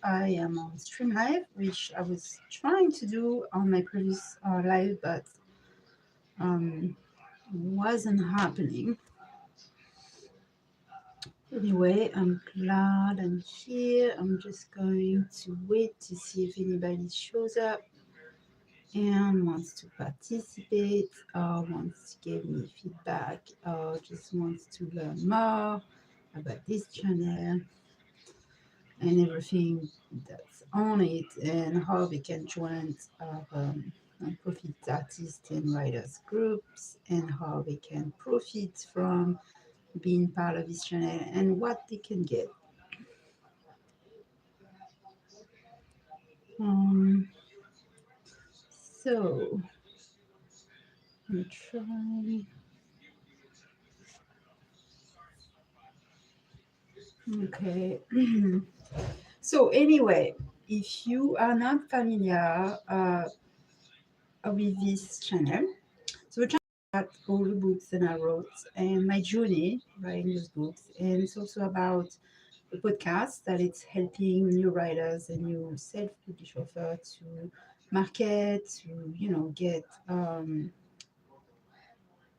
I am on Stream Live, which I was trying to do on my previous live, but um, wasn't happening. Anyway, I'm glad I'm here. I'm just going to wait to see if anybody shows up and wants to participate or wants to give me feedback or just wants to learn more about this channel and everything that's on it and how we can join non-profit artists and writers groups and how we can profit from being part of this channel and what they can get. Um, so let me try. Okay. So anyway, if you are not familiar with this channel, so the channel about all the books that I wrote and my journey writing those books, and it's also about the podcast that it's helping new writers and new self-published author to market, to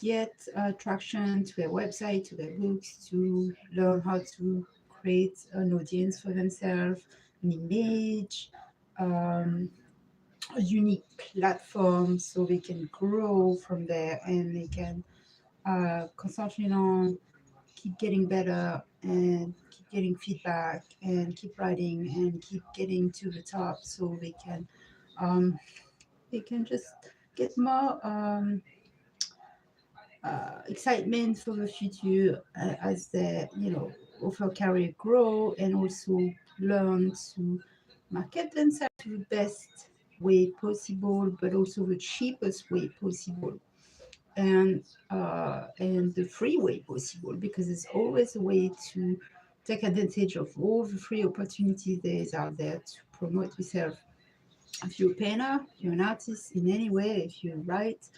get traction to their website, to their books, to learn how to create an audience for themselves, an image, um, a unique platform so they can grow from there and they can concentrate on keep getting better and keep getting feedback and keep writing and keep getting to the top so um, they can just get more excitement for the future as their author career grow and also learn to market themselves the best way possible but also the cheapest way possible and the free way possible because there's always a way to take advantage of all the free opportunities there is out there to promote yourself. If you're a painter, you're an artist in any way, if you write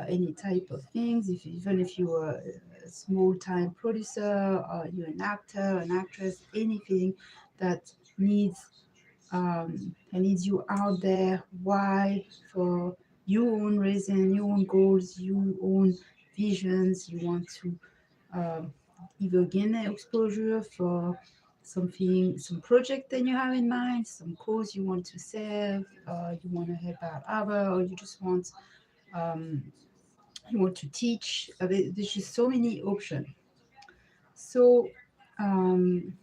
any type of things, even if you're a small-time producer or you're an actor, an actress, anything that needs needs you out there. Why? For your own reason, your own goals, your own visions. You want to um, either gain exposure for something, some project that you have in mind, some cause you want to serve, you want to help out other, or you just um, want to teach. There's just so many options. So um,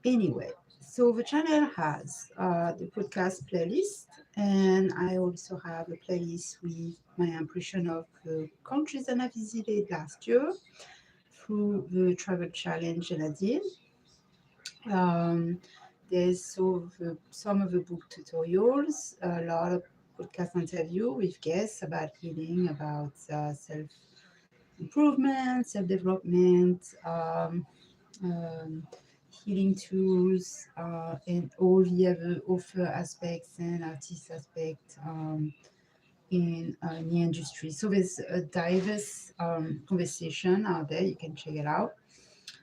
anyway, so the channel has the podcast playlist, and I also have a playlist with my impression of the countries that I visited last year through the travel challenge that I did. Um, there's some of the book tutorials, a lot of podcast interview with guests about healing, about self improvement, self development, healing tools, and all the other author aspects and artist aspects in the industry. So there's a diverse conversation out there. You can check it out.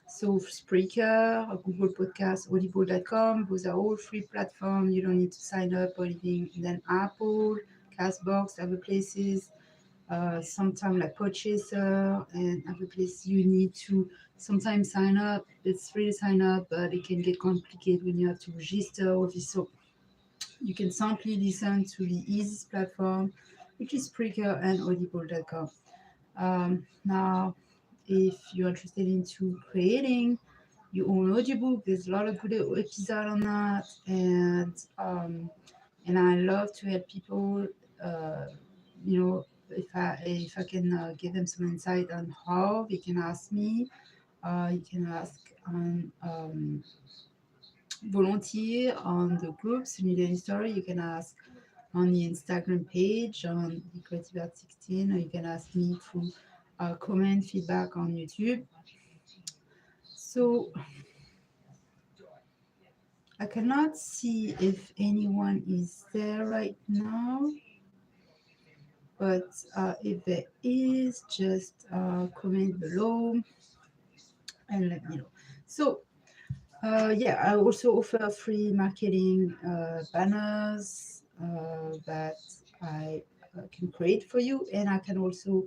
So Spreaker, Google Podcast, Audible.com, those are all free platforms. You don't need to sign up or anything. And then Apple, Castbox, other places. Sometimes like Purchaser and other places you need to sometimes sign up. It's free to sign up, but it can get complicated when you have to register all this. So you can simply listen to the easiest platform, which is Spreaker and Audible.com. Now, if you're interested into creating your own audiobook, there's a lot of good episodes on that, and I love to help people. Uh, if I can give them some insight on how they can ask me, you can ask on volunteer on the groups Media Story. You can ask on the Instagram page on Vcreativeart16, or you can ask me through comment feedback on YouTube. So I cannot see if anyone is there right now, but if there is, just comment below and let me know. So Yeah, I also offer free marketing banners that I can create for you, and I can also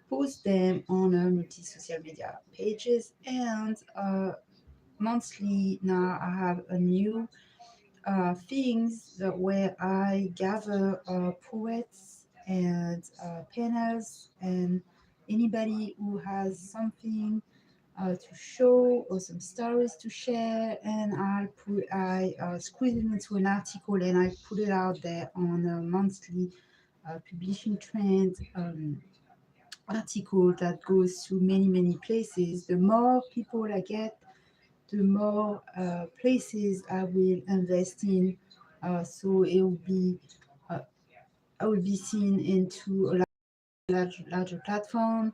post them on multi-social media pages. And monthly now I have a new things that where I gather poets and painters and anybody who has something to show or some stories to share, and I squeeze it into an article and I put it out there on a monthly publishing trend article that goes to many places. The more people I get, the more places I will invest in. So it will be uh, I will be seen into a larger platform,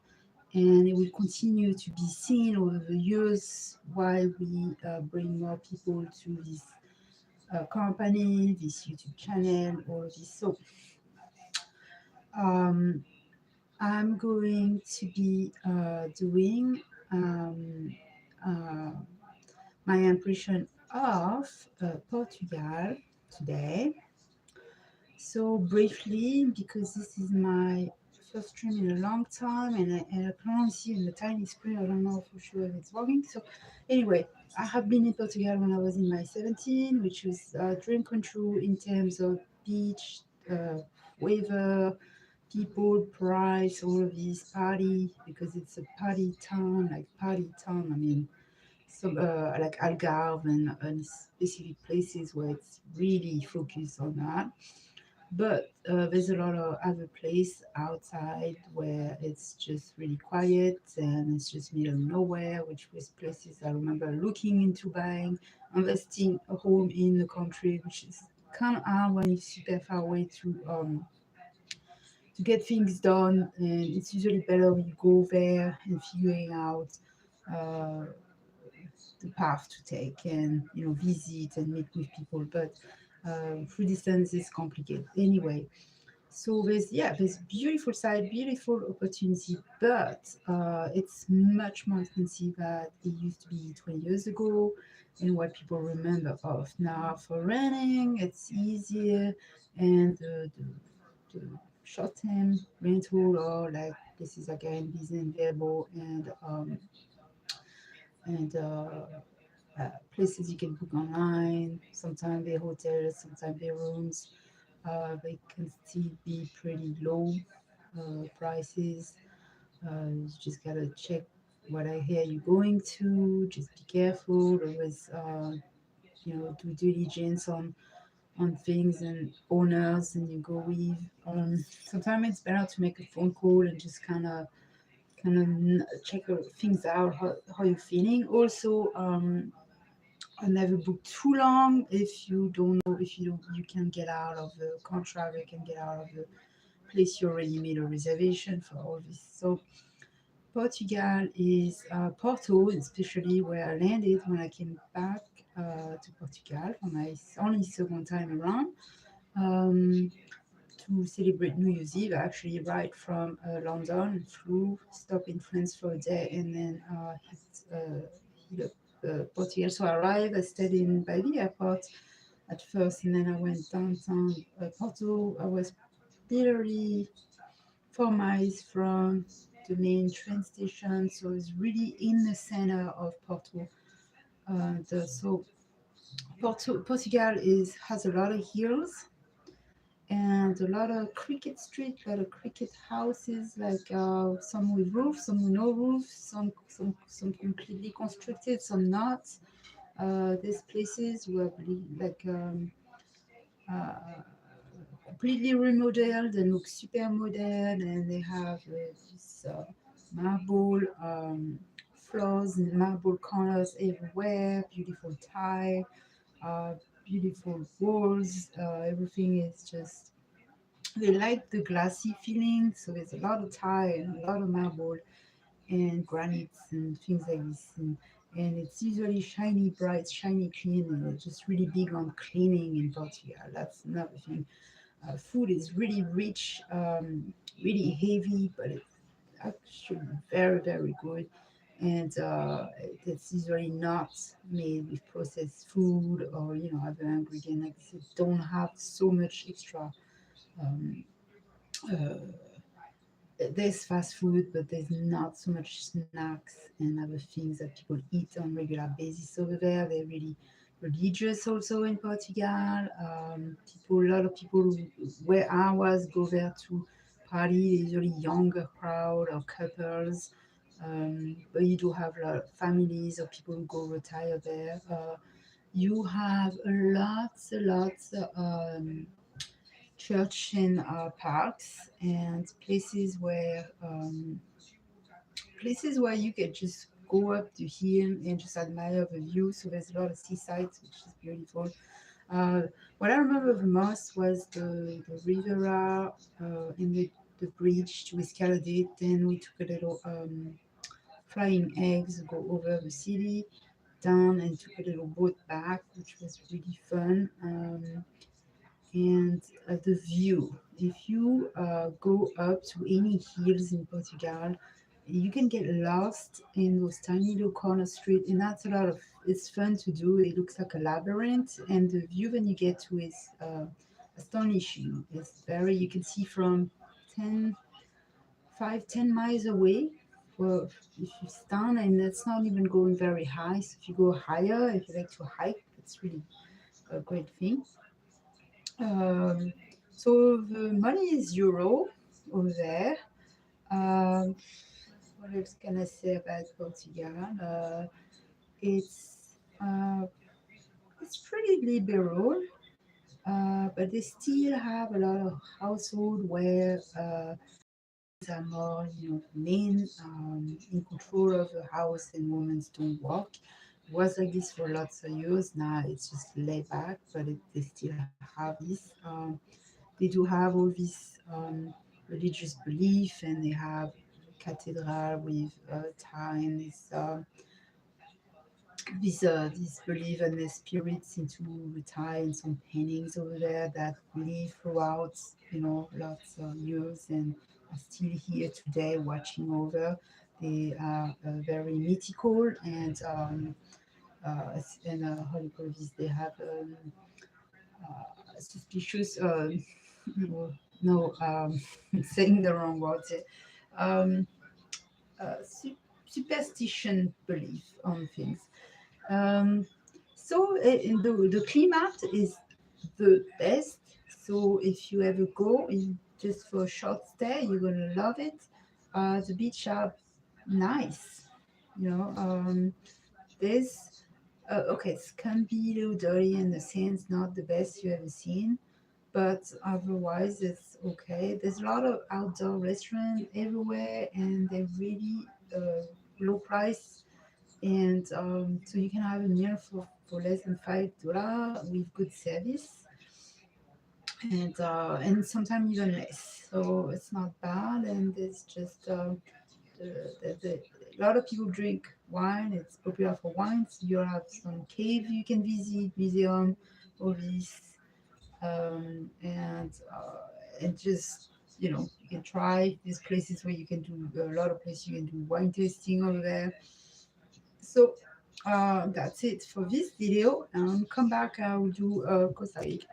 and it will continue to be seen over the years while we bring more people to this company, this YouTube channel, or this. So um, I'm going to be doing uh, my impression of Portugal today. So briefly, because this is my first stream in a long time, and I can only see in the tiny screen. I don't know for sure if it's working. So anyway, I have been in Portugal when I was in my 17, which was a dream come true in terms of beach, weather, people, price, all of these party, because it's a party town, like party town. I mean, some like Algarve and specific places where it's really focused on that. But there's a lot of other place outside where it's just really quiet and it's just middle of nowhere, which was places I remember looking into buying, investing a home in the country, which is kind of hard when it's super far away to get things done. And it's usually better when you go there and figuring out uh, the path to take and visit and meet with people. But through distance is complicated anyway. So there's beautiful side, beautiful opportunity, but it's much more expensive than it used to be 20 years ago, and what people remember of now. For renting, it's easier, and the short-term rental, or like places like Airbnb and Verbo and places you can book online. Sometimes they're hotels, sometimes they're rooms. They can still be pretty low prices. You just gotta check what I hear you going to. Just be careful. Always, do due diligence on things and owners, and you go with. Sometimes it's better to make a phone call and just kind of check things out. How you're feeling. Also, I never book too long. If you don't know, if you can get out of the contract, you can get out of the place you already made a reservation for all this. So Portugal is Porto, especially where I landed when I came back to Portugal for my only second time around um, to celebrate New Year's Eve. I actually arrived from London, flew, stopped in France for a day, and then hit up Portugal. So I arrived, I stayed in by the airport at first, and then I went downtown Porto. I was literally 4 miles from the main train station, so it's really in the center of Porto. So Portugal has a lot of hills and a lot of cricket street, a lot of cricket houses, like some with roof, some with no roof, some completely constructed, some not. There's places where like uh, completely remodeled and look super modern, and they have this marble floors and marble corners everywhere, beautiful tile, uh, beautiful walls. Everything is just, they like the glassy feeling, so there's a lot of tile and a lot of marble and granites and things like this. And it's usually shiny, bright, shiny, clean, and it's just really big on cleaning in Portugal. That's another thing. Food is really rich, really heavy, but it's actually very, very good. and it's usually not made with processed food or other ingredients. Like I said, don't have so much extra. Um, uh, there's fast food, but there's not so much snacks and other things that people eat on regular basis over there. They're really religious also in Portugal. A lot of people where I was go there to party. Usually younger crowd or couples, but you do have a lot of families or people who go retire there. You have lots of church and parks and places where you can just go up to hill and just admire the view. So there's a lot of seasides, which is beautiful. Uh, what I remember the most was the Rivera and the bridge to escalade. Then we took a little flying eggs, go over the city, down and took a little boat back, which was really fun. And the view. If you go up to any hills in Portugal, you can get lost in those tiny little corner street, and that's a lot of. It's fun to do. It looks like a labyrinth, and the view when you get to is astonishing. It's very. You can see from 10, 5, 10 miles away. Well, if you stand, and that's not even going very high. So if you go higher, if you like to hike, it's really a great thing. Um, so the money is euro over there. Um, what else can I say about Portugal? It's uh, it's pretty liberal, but they still have a lot of household where are more, men in control of the house and women don't work. It was like this for lots of years. Now it's just laid back, but they still have this. They do have all this religious belief, and they have cathedral with time, this belief and the spirits into retire, and some paintings over there that live throughout lots of years and are still here today watching over. They are very mythical and how do you call this? They have suspicious. No, no, saying the wrong words. Um, Superstition belief on things. Um, the climate is the best. So if you ever go just for a short stay, you're gonna love it. The beach are nice. You know, there's okay, it can be a little dirty and the sand's not the best you ever seen, but otherwise it's okay. There's a lot of outdoor restaurants everywhere, and they're really low price, and so you can have a meal for less than $5 with good service, and sometimes even less. So it's not bad, and it's just a lot of people drink wine. It's popular for wines. You have some cave you can visit, museum, all this, and just you can try these places where you can do a lot of places you can do wine tasting over there. So that's it for this video, and come back I will do Costa Rica.